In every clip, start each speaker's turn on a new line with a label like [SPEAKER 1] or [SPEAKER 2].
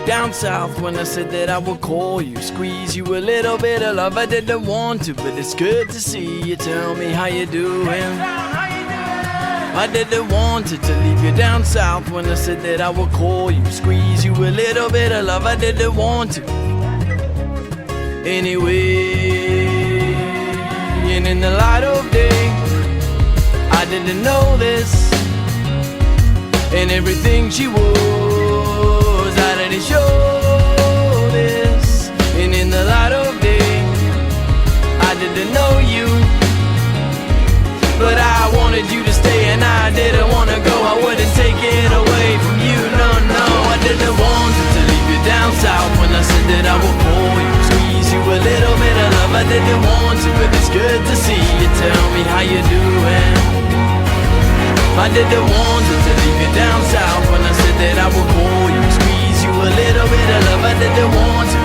[SPEAKER 1] Down south when I said that I would call you, squeeze you a little bit of love. I didn't want to, but it's good to see you. Tell me how you doing. I didn't want to leave you down south when I said that I would call you, squeeze you a little bit of love. I didn't want to. Anyway, and in the light of day, I didn't know this, and everything she was, I didn't show this. And in the light of day, I didn't know you, but I wanted you to stay, and I didn't want to go. I wouldn't take it away from you, no, no. I didn't want to leave you down south when I said that I would call you, squeeze you a little bit of love. I didn't want to, but it's good to see you. Tell me how you doing. I didn't want to leave you down south when I said that I would call you, squeeze you a little bit of love. I didn't want to.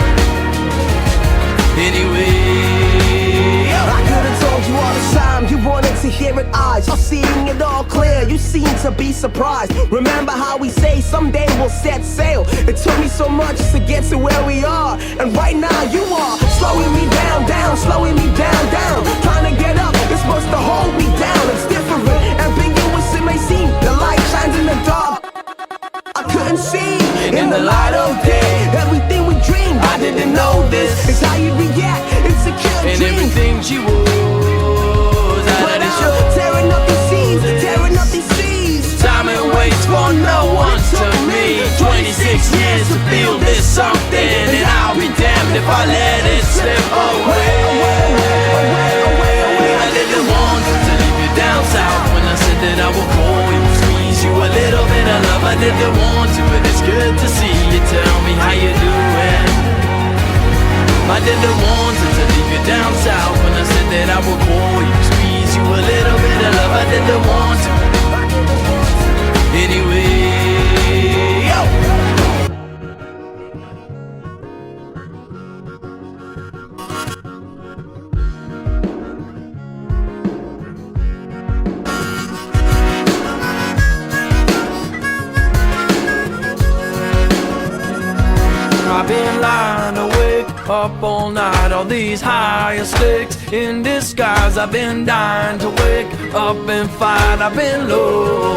[SPEAKER 1] Anyway,
[SPEAKER 2] I could've told you all the time, you wanted to hear it. Eyes, you're seeing it all clear. You seem to be surprised. Remember how we say someday we'll set sail. It took me so much to get to where we are, and right now you are. Slow
[SPEAKER 1] if I let it slip away. I didn't want to leave you down south when I said that I would call you, squeeze you a little bit of love. I didn't want to, but it's good to see you. Tell me how you doing. I didn't want to leave you down south when I said that I would call you, squeeze you a little bit of love. I didn't want to. Anyway, yo. I've been lying awake up all night, all these higher stakes in disguise. I've been dying to wake up and fight. I've been low,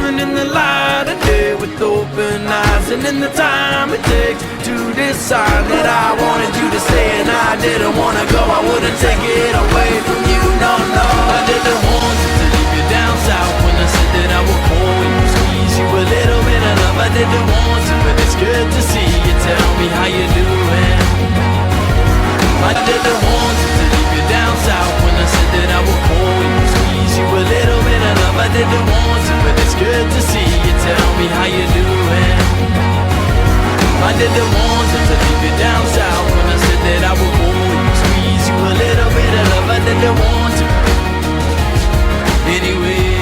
[SPEAKER 1] and in the light of day with open eyes, and in the time it takes to decide that I wanted you to stay and I didn't want to go. I wouldn't take it away from you, no, no. I didn't want to leave you down south when I said that I would call you, squeeze you a little bit of love. I didn't want to, but it's good to see you. Tell me how you doing. I didn't want to leave you down south when I said that I would call you, squeeze you a little bit of love. I didn't want to, but it's good to see you. Tell me how you doing. I didn't want to leave you down south when I said that I would call you, squeeze you a little bit of love. I didn't want to. Anyway.